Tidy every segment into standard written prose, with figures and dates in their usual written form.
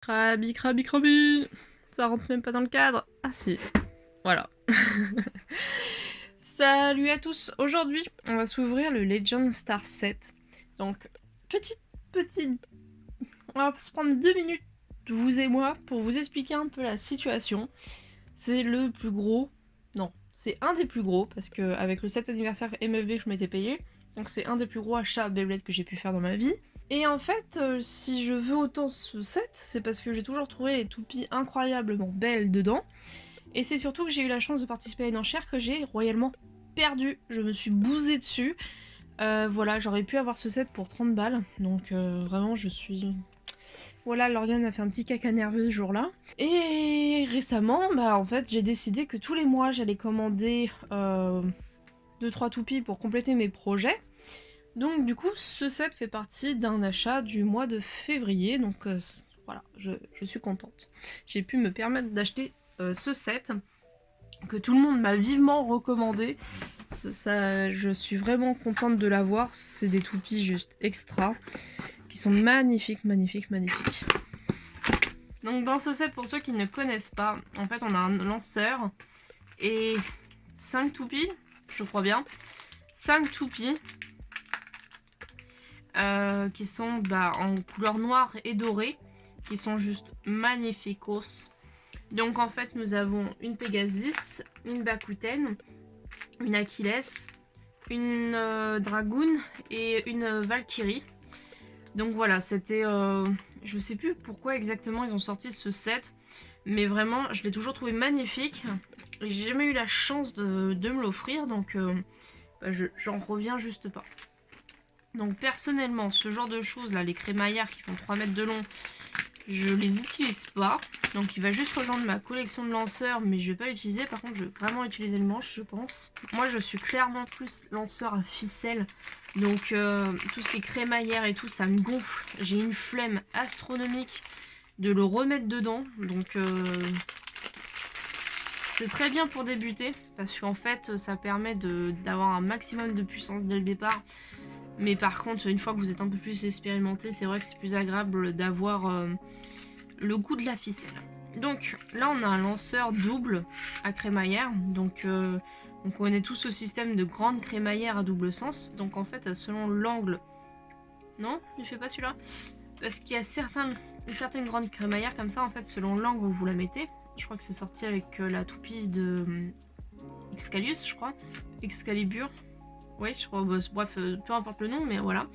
Krabi, krabi, krabi. Ça rentre même pas dans le cadre. Ah si. Voilà. Salut à tous. Aujourd'hui, on va s'ouvrir le Legend Star 7. Donc, petite... On va se prendre 2 minutes, vous et moi, pour vous expliquer un peu la situation. C'est le plus gros... Non, c'est un des plus gros, parce que avec le 7 anniversaire MFV que je m'étais payé, donc c'est un des plus gros achats Beyblade que j'ai pu faire dans ma vie. Et en fait, si je veux autant ce set, c'est parce que j'ai toujours trouvé les toupies incroyablement belles dedans. Et c'est surtout que j'ai eu la chance de participer à une enchère que j'ai royalement perdue. Je me suis bousée dessus. Voilà, j'aurais pu avoir ce set pour 30 balles. Donc vraiment, je suis... Voilà, Lauriane a fait un petit caca nerveux ce jour-là. Et récemment, bah en fait, j'ai décidé que tous les mois, j'allais commander 2-3 toupies pour compléter mes projets. Donc du coup, ce set fait partie d'un achat du mois de février, donc voilà, je suis contente. J'ai pu me permettre d'acheter ce set, que tout le monde m'a vivement recommandé. Je suis vraiment contente de l'avoir, c'est des toupies juste extra, qui sont magnifiques, magnifiques, magnifiques. Donc dans ce set, pour ceux qui ne connaissent pas, en fait on a un lanceur et 5 toupies, je crois bien. 5 toupies. Qui sont en couleur noire et dorée, qui sont juste magnificos. Donc en fait nous avons une Pegasus, une Bakuten, une Achilles, une Dragoon et une Valkyrie. Donc voilà, c'était... je sais plus pourquoi exactement ils ont sorti ce set, mais vraiment je l'ai toujours trouvé magnifique. Et j'ai jamais eu la chance de me l'offrir, donc j'en reviens juste pas. Donc personnellement, ce genre de choses là, les crémaillères qui font 3 mètres de long, je les utilise pas. Donc il va juste rejoindre ma collection de lanceurs, mais je vais pas l'utiliser. Par contre, je vais vraiment utiliser le manche, je pense. Moi, je suis clairement plus lanceur à ficelle. Donc tout ce qui est crémaillère et tout, ça me gonfle. J'ai une flemme astronomique de le remettre dedans. Donc c'est très bien pour débuter, parce qu'en fait, ça permet d'avoir un maximum de puissance dès le départ. Mais par contre, une fois que vous êtes un peu plus expérimenté, c'est vrai que c'est plus agréable d'avoir le goût de la ficelle. Donc là, on a un lanceur double à crémaillère. Donc on connaît tous ce système de grande crémaillère à double sens. Donc en fait, selon l'angle... Non, je ne fais pas celui-là. Parce qu'il y a une certaine grande crémaillère comme ça, en fait, selon l'angle où vous la mettez. Je crois que c'est sorti avec la toupie de Excalius, je crois. Excalibur. Oui, je crois, bref, peu importe le nom, mais voilà.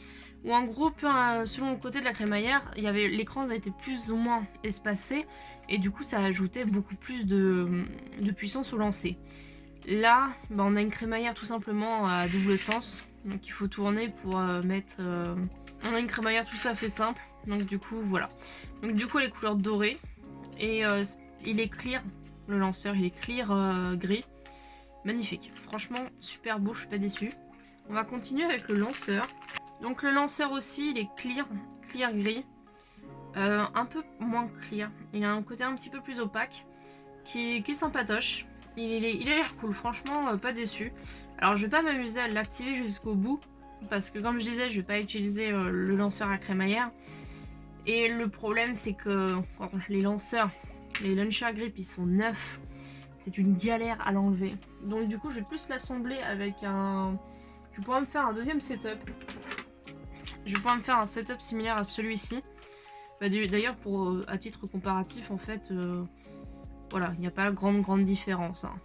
Ou en gros, selon le côté de la crémaillère, l'écran a été plus ou moins espacé, et du coup ça ajoutait beaucoup plus de puissance au lancer. Là, on a une crémaillère tout simplement à double sens, donc il faut tourner pour mettre... On a une crémaillère tout à fait simple, donc du coup, voilà. Donc du coup, les couleurs dorées, et il est clear, le lanceur, il est clear gris. Magnifique, franchement, super beau, je suis pas déçue. On va continuer avec le lanceur. Donc le lanceur aussi, il est clear gris. Un peu moins clear. Il a un côté un petit peu plus opaque, qui est sympatoche. Il a l'air cool, franchement, pas déçu. Alors je vais pas m'amuser à l'activer jusqu'au bout, parce que comme je disais, je vais pas utiliser le lanceur à crémaillère. Et le problème, c'est que quand les lanceurs, les launcher grip, ils sont neufs. C'est une galère à l'enlever. Donc du coup, je vais plus l'assembler avec un... Je pourrais me faire un deuxième setup. Je pourrais me faire un setup similaire à celui-ci. D'ailleurs, à titre comparatif, en fait, voilà, il n'y a pas grande différence. Hein.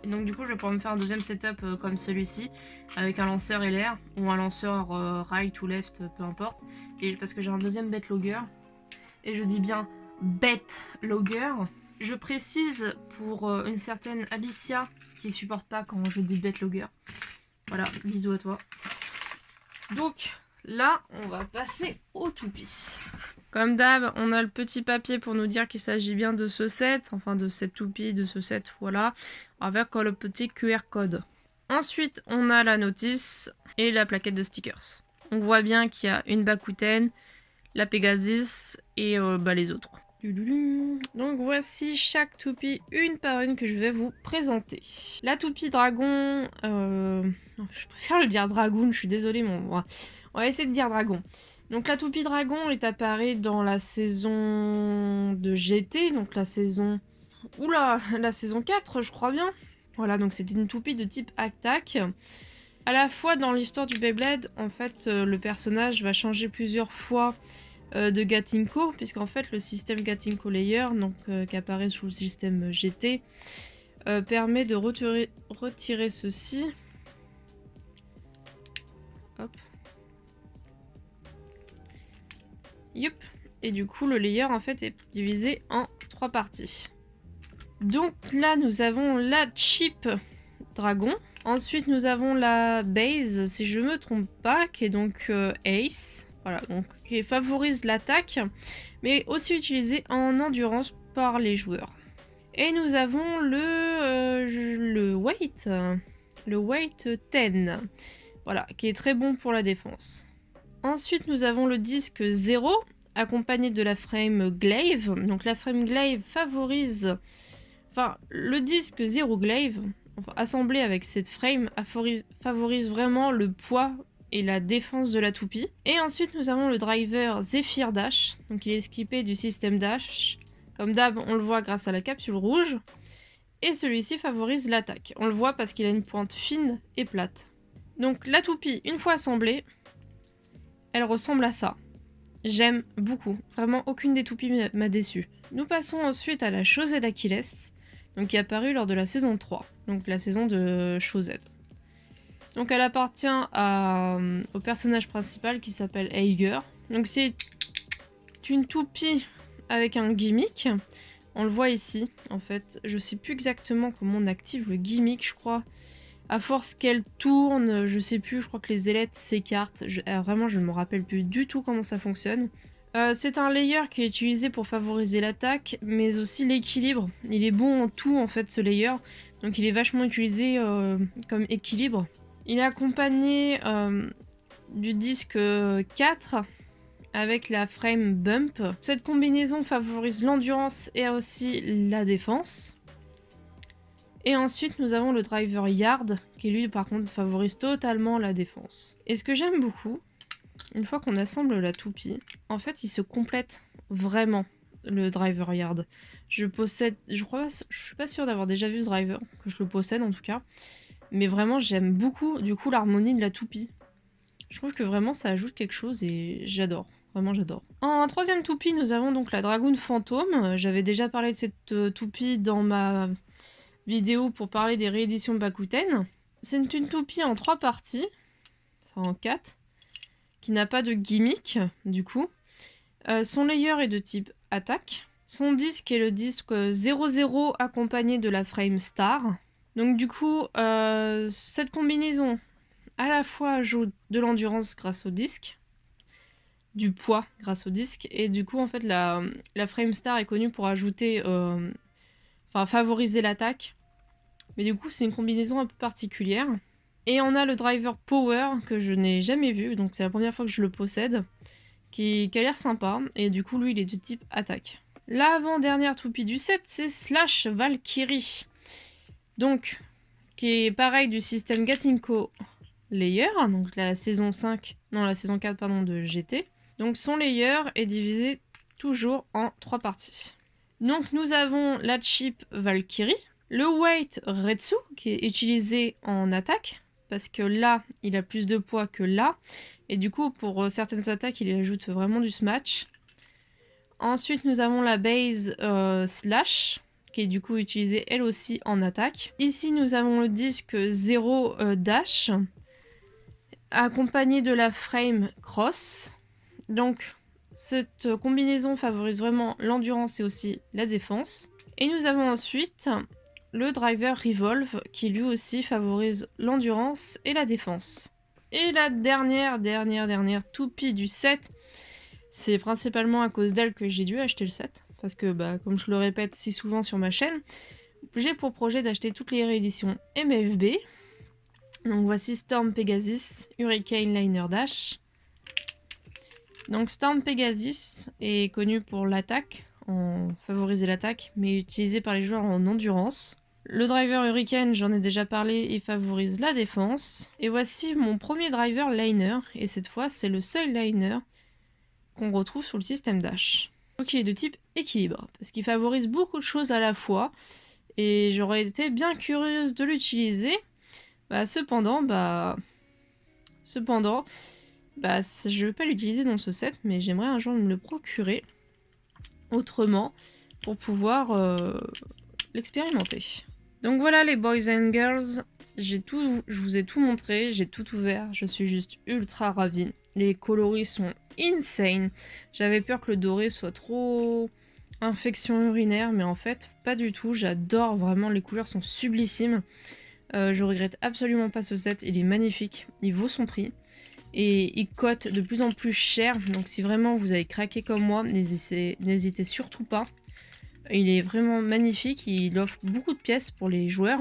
Et donc du coup, je vais pouvoir me faire un deuxième setup comme celui-ci, avec un lanceur LR ou un lanceur right ou left, peu importe. Et parce que j'ai un deuxième bet logger. Et je dis bien bet logger. Je précise pour une certaine Alicia qui supporte pas quand je dis bet logger. Voilà, bisous à toi. Donc là, on va passer au toupie. Comme d'hab, on a le petit papier pour nous dire qu'il s'agit bien de ce set, enfin de cette toupie, de ce set, voilà, avec le petit QR code. Ensuite, on a la notice et la plaquette de stickers. On voit bien qu'il y a une Bakuten, la Pegasus et les autres. Donc voici chaque toupie une par une que je vais vous présenter. La toupie dragon, je préfère le dire dragoon, je suis désolée, mais on va essayer de dire dragon. Donc la toupie dragon est apparue dans la saison de GT, donc la saison... Oula, la saison 4, je crois bien. Voilà, donc c'était une toupie de type attaque. À la fois dans l'histoire du Beyblade, en fait, le personnage va changer plusieurs fois de Gatinko, puisqu'en fait le système Gatinko Layer, donc qui apparaît sous le système GT, permet de retirer ceci. Hop. Yup. Et du coup, le layer en fait est divisé en 3 parties. Donc là, nous avons la chip dragon. Ensuite, nous avons la base, si je me trompe pas, qui est donc Ace. Voilà, donc qui favorise l'attaque, mais aussi utilisée en endurance par les joueurs. Et nous avons le weight. Le weight 10. Voilà, qui est très bon pour la défense. Ensuite, nous avons le disque 0, accompagné de la frame glaive. Donc la frame glaive favorise... Enfin, le disque 0 glaive, enfin, assemblé avec cette frame, favorise vraiment le poids et la défense de la toupie. Et ensuite, nous avons le driver Zephyr Dash. Donc il est équipé du système Dash. Comme d'hab, on le voit grâce à la capsule rouge. Et celui-ci favorise l'attaque. On le voit parce qu'il a une pointe fine et plate. Donc la toupie, une fois assemblée, elle ressemble à ça. J'aime beaucoup. Vraiment, aucune des toupies m'a déçu. Nous passons ensuite à la Chaussette d'Achilles, donc qui est apparue lors de la saison 3, donc la saison de Chaussette. Donc elle appartient au personnage principal qui s'appelle Eiger. Donc c'est une toupie avec un gimmick. On le voit ici, en fait. Je sais plus exactement comment on active le gimmick, je crois. À force qu'elle tourne, je sais plus, je crois que les ailettes s'écartent. Vraiment, je ne me rappelle plus du tout comment ça fonctionne. C'est un layer qui est utilisé pour favoriser l'attaque, mais aussi l'équilibre. Il est bon en tout, en fait, ce layer. Donc il est vachement utilisé comme équilibre. Il est accompagné du disque 4 avec la frame bump. Cette combinaison favorise l'endurance et aussi la défense. Et ensuite, nous avons le driver Yard, qui lui, par contre, favorise totalement la défense. Et ce que j'aime beaucoup, une fois qu'on assemble la toupie, en fait, il se complète vraiment, le driver Yard. Je suis pas sûre d'avoir déjà vu ce driver, que je le possède en tout cas. Mais vraiment, j'aime beaucoup, du coup, l'harmonie de la toupie. Je trouve que vraiment, ça ajoute quelque chose et j'adore. Vraiment, j'adore. En troisième toupie, nous avons donc la Dragoon Fantôme. J'avais déjà parlé de cette toupie dans ma vidéo pour parler des rééditions Bakuten. C'est une toupie en 3 parties, enfin en 4, qui n'a pas de gimmick du coup. Son layer est de type attaque. Son disque est le disque 00 accompagné de la frame star. Donc du coup, cette combinaison à la fois ajoute de l'endurance grâce au disque, du poids grâce au disque, et du coup en fait la frame star est connue pour ajouter, enfin favoriser l'attaque. Mais du coup, c'est une combinaison un peu particulière. Et on a le driver Power, que je n'ai jamais vu, donc c'est la première fois que je le possède, qui a l'air sympa, et du coup, lui, il est de type attaque. L'avant-dernière toupie du set, c'est Slash Valkyrie. Donc, qui est pareil du système Gatinko Layer, donc la saison 5, non, la saison 4, pardon, de GT. Donc son layer est divisé toujours en 3 parties. Donc nous avons la chip Valkyrie, le weight Retsu, qui est utilisé en attaque, parce que là, il a plus de poids que là, et du coup, pour certaines attaques, il ajoute vraiment du smash. Ensuite, nous avons la base Slash, qui est du coup utilisée elle aussi en attaque. Ici, nous avons le disque 0 Dash, accompagné de la frame Cross. Donc, cette combinaison favorise vraiment l'endurance et aussi la défense. Et nous avons ensuite le driver Revolve, qui lui aussi favorise l'endurance et la défense. Et la dernière toupie du set, c'est principalement à cause d'elle que j'ai dû acheter le set, parce que comme je le répète si souvent sur ma chaîne, j'ai pour projet d'acheter toutes les rééditions MFB. Donc voici Storm Pegasus, Hurricane Liner Dash. Donc Storm Pegasus est connu pour l'attaque, favoriser l'attaque, mais utilisé par les joueurs en endurance. Le driver Hurricane, j'en ai déjà parlé, il favorise la défense. Et voici mon premier driver Liner, et cette fois c'est le seul Liner qu'on retrouve sur le système Dash. Donc il est de type équilibre, parce qu'il favorise beaucoup de choses à la fois, et j'aurais été bien curieuse de l'utiliser. Cependant, je vais pas l'utiliser dans ce set, mais j'aimerais un jour me le procurer autrement pour pouvoir l'expérimenter. Donc voilà les boys and girls, je vous ai tout montré, j'ai tout ouvert, je suis juste ultra ravie. Les coloris sont insane. J'avais peur que le doré soit trop infection urinaire, mais en fait pas du tout, j'adore vraiment, les couleurs sont sublissimes. Je regrette absolument pas ce set, il est magnifique, il vaut son prix. Et il cote de plus en plus cher, donc si vraiment vous avez craqué comme moi, n'hésitez surtout pas. Il est vraiment magnifique, il offre beaucoup de pièces pour les joueurs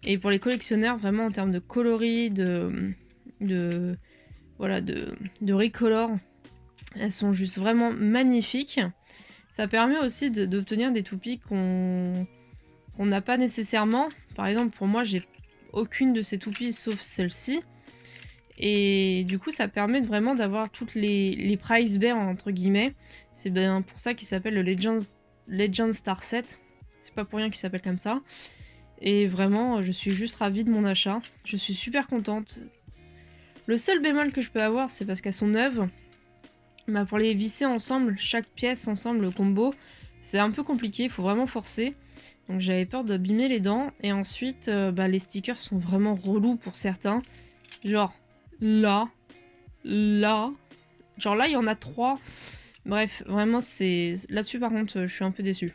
et pour les collectionneurs, vraiment en termes de coloris, de recolor. Elles sont juste vraiment magnifiques. Ça permet aussi d'obtenir des toupies qu'on n'a pas nécessairement. Par exemple, pour moi, j'ai aucune de ces toupies sauf celle-ci. Et du coup, ça permet vraiment d'avoir toutes les price bears, entre guillemets. C'est bien pour ça qu'il s'appelle le Legend Star Set. C'est pas pour rien qu'il s'appelle comme ça. Et vraiment, je suis juste ravie de mon achat. Je suis super contente. Le seul bémol que je peux avoir, c'est parce qu'elles sont neuves. Pour les visser ensemble, chaque pièce ensemble, le combo, c'est un peu compliqué, il faut vraiment forcer. Donc j'avais peur d'abîmer les dents. Et ensuite, les stickers sont vraiment relous pour certains. Genre là. Genre là, il y en a 3. Bref, vraiment, c'est... Là-dessus, par contre, je suis un peu déçue.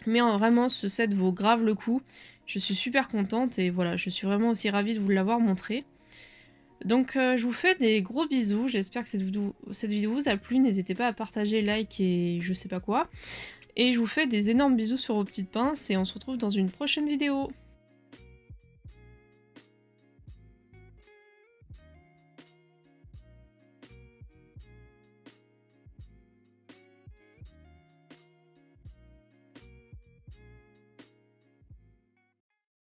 Mais vraiment, ce set vaut grave le coup. Je suis super contente et voilà, je suis vraiment aussi ravie de vous l'avoir montré. Donc je vous fais des gros bisous, j'espère que cette vidéo vous a plu, n'hésitez pas à partager, like et je sais pas quoi. Et je vous fais des énormes bisous sur vos petites pinces et on se retrouve dans une prochaine vidéo.